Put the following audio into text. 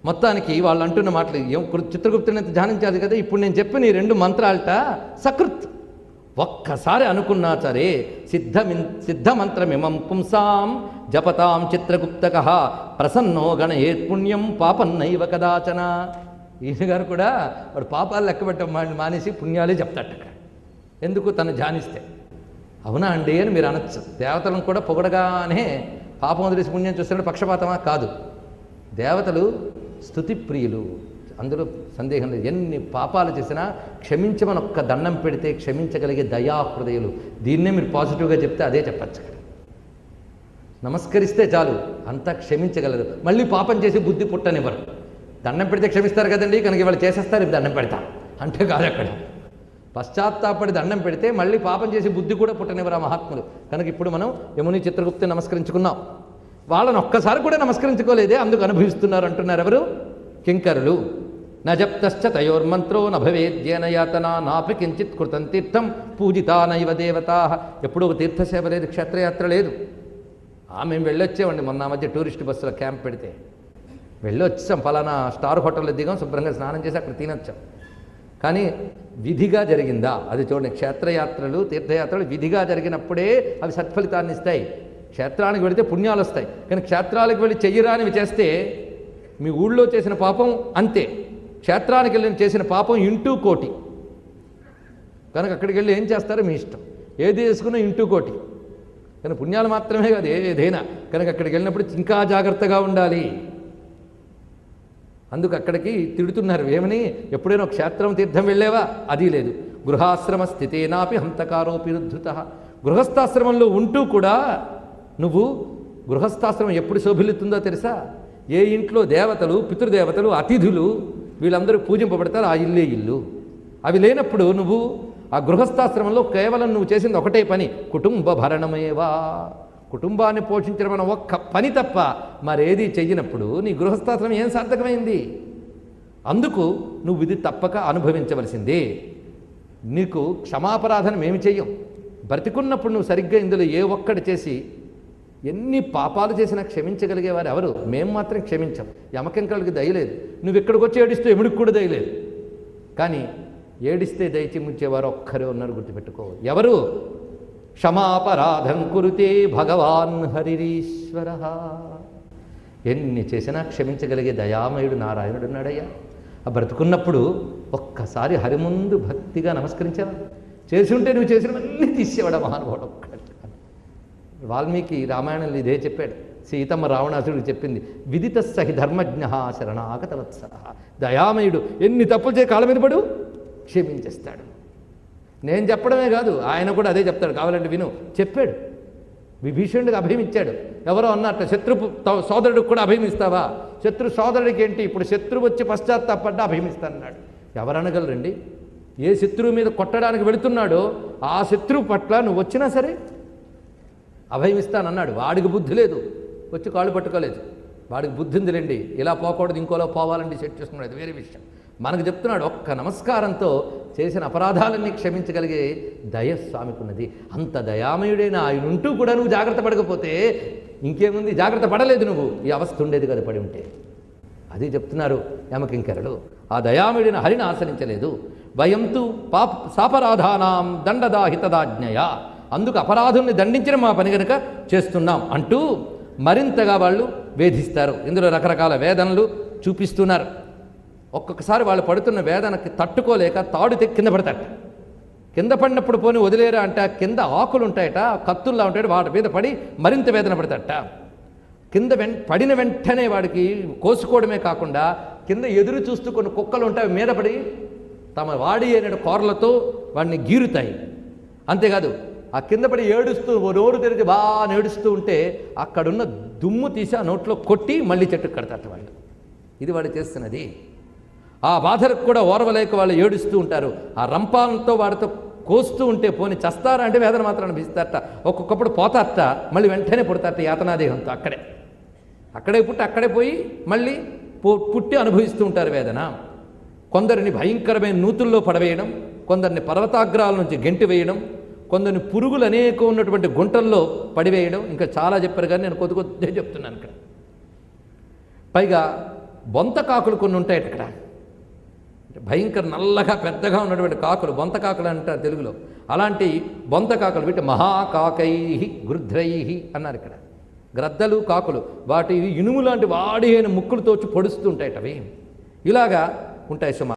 మొత్తానికి వాళ్ళు అంటున్న మాటలు చిత్రగుప్తుని ధ్యానించాలి కదా. ఇప్పుడు నేను చెప్పిన ఈ 2 మంత్రాలట సకృత్ ఒక్కసారి అనుకున్నా సరే సిద్ధమంత్రమిమం పుంసాం జపతాం చిత్రగుప్తక ప్రసన్నో గణయేత్ పుణ్యం పాపన్నైవ కదాచన. ఈయన గారు కూడా వాడు పాపాలు లెక్కబెట్టడం మానేసి పుణ్యాలే చెప్తాడట. ఎందుకు? తను ధ్యానిస్తే. అవునా అండి అని మీరు అనొచ్చు. దేవతలను కూడా పొగడగానే పాపం వదిలేసి పుణ్యం చూస్తున్నట్టు పక్షపాతమా? కాదు. దేవతలు స్తుతి ప్రియులు, అందులో సందేహం లేదు. ఎన్ని పాపాలు చేసినా క్షమించమని ఒక్క దండం పెడితే క్షమించగలిగే దయాహృదయులు. దీన్నే మీరు పాజిటివ్గా చెప్తే అదే చెప్పచ్చు. నమస్కరిస్తే చాలు అంతా క్షమించగలరు. మళ్ళీ పాపం చేసి బుద్ధి పుట్టనివ్వరు. దండం పెడితే క్షమిస్తారు కదండి, కనుక వాళ్ళు చేసేస్తారు, ఇప్పుడు దండం పెడతా అంటే కాదు. అక్కడ పశ్చాత్తాపడి దండం పెడితే మళ్ళీ పాపం చేసి బుద్ధి కూడా పుట్టనివ్వరు ఆ మహాత్ములు. కనుక ఇప్పుడు మనం యముని చిత్రగుప్తుని నమస్కరించుకున్నాం. వాళ్ళని ఒక్కసారి కూడా నమస్కరించుకోలేదే, అందుకు అనుభవిస్తున్నారు అంటున్నారు ఎవరు? కింకరులు. నజప్తశ్చ తయోర్మంత్రో నభవేద్యేన యాతన నాపి కించిత్ కృతం తీర్థం పూజితా నైవ దేవతా. ఎప్పుడూ ఒక తీర్థసేవ లేదు, క్షేత్రయాత్ర లేదు. మేము వెళ్ళొచ్చామండి మొన్న మధ్య టూరిస్ట్ బస్సులో క్యాంప్ పెడితే వెళ్ళొచ్చాం. ఫలానా స్టార్ హోటల్లో దిగాం, శుభ్రంగా స్నానం చేసి అక్కడ తినొచ్చాం. కానీ విధిగా జరిగిందా అది చూడండి. క్షేత్రయాత్రలు తీర్థయాత్రలు విధిగా జరిగినప్పుడే అవి సత్ఫలితాన్ని ఇస్తాయి. క్షేత్రానికి వెళితే పుణ్యాలు వస్తాయి. కానీ క్షేత్రాలకు వెళ్ళి చెయ్యరానివి చేస్తే మీ ఊళ్ళో చేసిన పాపం అంతే, క్షేత్రానికి వెళ్ళి చేసిన పాపం ఇంటూ కోటి. కనుక అక్కడికి వెళ్ళి ఏం చేస్తారో మీ ఇష్టం, ఏది చేసుకున్నా ఇంటూ కోటి. కానీ పుణ్యాలు మాత్రమే కాదు ఏదైనా. కనుక అక్కడికి వెళ్ళినప్పుడు ఇంకా జాగ్రత్తగా ఉండాలి. అందుకు అక్కడికి తిడుతున్నారు. ఏమని? ఎప్పుడైనా క్షేత్రం తీర్థం వెళ్ళేవా? అది లేదు. గృహాశ్రమ స్థితేనాపి హంతకారోపి రుద్ధృత. గృహస్థాశ్రమంలో ఉంటూ కూడా నువ్వు, గృహస్థాశ్రమం ఎప్పుడు శోభిల్లుతుందో తెలుసా? ఏ ఇంట్లో దేవతలు, పితృదేవతలు, అతిథులు వీళ్ళందరూ పూజింపబడతారు, ఆ ఇల్లే ఇల్లు. అవి లేనప్పుడు నువ్వు ఆ గృహస్థాశ్రమంలో కేవలం నువ్వు చేసింది ఒకటే పని, కుటుంబ భరణమేవా. కుటుంబాన్ని పోషించడం అన్న ఒక్క పని తప్ప మరేది చెయ్యినప్పుడు నీ గృహస్థాశ్రమం ఏం సార్థకమైంది? అందుకు నువ్వు ఇది తప్పక అనుభవించవలసిందే. నీకు క్షమాపరాధనం ఏమి చెయ్యం. బ్రతికున్నప్పుడు నువ్వు సరిగ్గా ఇందులో ఏ ఒక్కటి చేసి ఎన్ని పాపాలు చేసినా క్షమించగలిగేవారు ఎవరు? మేము మాత్రం క్షమించాం. యమకింకరులకి దయలేదు. నువ్వు ఇక్కడికి వచ్చి ఏడిస్తే ఎముడికి కూడా దయలేదు. కానీ ఏడిస్తే దయచిముంచేవారు ఒక్కరే ఉన్నారు, గుర్తుపెట్టుకో. ఎవరు? క్షమాపరాధం కురుతే భగవాన్ హరిరీశ్వర. ఎన్ని చేసినా క్షమించగలిగే దయామయుడు నారాయణుడు ఉన్నాడయ్యా. ఆ బ్రతుకున్నప్పుడు ఒక్కసారి హరి ముందు భక్తిగా నమస్కరించావా? చేసి ఉంటే నువ్వు చేసినవన్నీ తీసేవాడు మహానుభావుడు ఒక్కడు. వాల్మీకి రామాయణంలో ఇదే చెప్పాడు. సీతమ్మ రావణాసుడికి చెప్పింది, విదిత సహి ధర్మజ్ఞ శరణాగత వత్సర. దయామయుడు ఎన్ని తప్పులు చేసి కాళ్ళ మీద పడు క్షమించేస్తాడు. నేను చెప్పడమే కాదు, ఆయన కూడా అదే చెప్తాడు. కావాలంటే విను. చెప్పాడు. విభీషణుడికి అభయం ఇచ్చాడు. ఎవరో అన్నట్టు శత్రు సోదరుడికి కూడా అభయం ఇస్తావా? శత్రు సోదరుడికి ఏంటి? ఇప్పుడు శత్రువు వచ్చి పశ్చాత్తాపడ్డా అభయం ఇస్తానన్నాడు. ఎవరనగలరండి? ఏ శత్రువు మీద కొట్టడానికి వెళుతున్నాడో ఆ శత్రువు పట్ల నువ్వు వచ్చినా సరే అభయం ఇస్తానన్నాడు. వాడికి బుద్ధి లేదు, వచ్చి కాళ్ళు పట్టుకోలేదు. వాడికి బుద్ధి ఉందిలేండి, ఇలా పోకూడదు ఇంకోలా పోవాలండి సెట్ చేసుకున్నాడు, అది వేరే విషయం. మనకు చెప్తున్నాడు, ఒక్క నమస్కారంతో చేసిన అపరాధాలన్నీ క్షమించగలిగే దయ స్వామికి ఉన్నది. అంత దయామయుడైన ఆయన ఉంటూ కూడా నువ్వు జాగ్రత్త పడకపోతే ఇంకేముంది? జాగ్రత్త పడలేదు నువ్వు, ఈ అవస్థ ఉండేది కదా పడి ఉంటే. అది చెప్తున్నారు యమకింకరులు. ఆ దయామయుడిని హరిని ఆశ్రయించలేదు. వయంతు సాపరాధానాం దండదాహితదాజ్ఞయ. అందుకు అపరాధుల్ని దండించిన మా పని కనుక చేస్తున్నాం అంటూ మరింతగా వాళ్ళు వేధిస్తారు. ఇందులో రకరకాల వేదనలు చూపిస్తున్నారు. ఒక్కొక్కసారి వాళ్ళు పడుతున్న వేదనకి తట్టుకోలేక తాడు కింద పడతాట. కింద పడినప్పుడు పోని వదిలేరా అంటే కింద ఆకులు ఉంటాయట, కత్తుల్లా ఉంటాయట, వాటి మీద పడి మరింత వేదన పడతాట. కింద పడిన వెంటనే వాడికి కోసుకోవడమే కాకుండా కింద ఎదురు చూస్తూ కొన్ని కుక్కలు ఉంటాయి, మీద పడి తమ వాడి అయిన కోరలతో వాడిని గీరుతాయి. అంతేకాదు ఆ కింద పడి ఏడుస్తూ నోరు తెరిచి బాగా ఏడుస్తూ ఉంటే అక్కడున్న దుమ్ము తీసి ఆ నోట్లో కొట్టి మళ్ళీ చెట్టుకు కడతారు వాళ్ళు. ఇది వాడు చేస్తున్నది. ఆ బాధలకు కూడా ఓర్వలేక వాళ్ళు ఏడుస్తూ ఉంటారు. ఆ రంపాలతో వాడితో కోస్తూ ఉంటే పోని చస్తారా అంటే వేదన మాత్రం అనిపిస్తారట. ఒక్కొక్కప్పుడు పోతారట, మళ్ళీ వెంటనే పుడతారట యాతనాదేహంతో. అక్కడే పుట్టి అక్కడే పోయి మళ్ళీ పుట్టి అనుభవిస్తూ ఉంటారు వేదన. కొందరిని భయంకరమైన నూతుల్లో పడవేయడం, కొందరిని పర్వతాగ్రాల నుంచి గెంటి వేయడం, కొందరిని పురుగులు అనేక ఉన్నటువంటి గుంటల్లో పడివేయడం, ఇంకా చాలా చెప్పారు కానీ నేను కొద్దిగా చెప్తున్నాను ఇక్కడ. పైగా బొంత కాకులు కొన్ని ఉంటాయి ఇక్కడ, భయంకర నల్లగా పెద్దగా ఉన్నటువంటి కాకులు, బొంత కాకులు అంటారు తెలుగులో. అలాంటి బొంత కాకులు వీటి మహాకాకై గృధ్రై అన్నారు ఇక్కడ. గ్రద్దలు కాకులు వాటి ఇనుము లాంటి వాడి అయిన ముక్కులతో వచ్చి పొడుస్తూ ఉంటాయి అవి. ఇలాగా ఉంటాయి సుమా.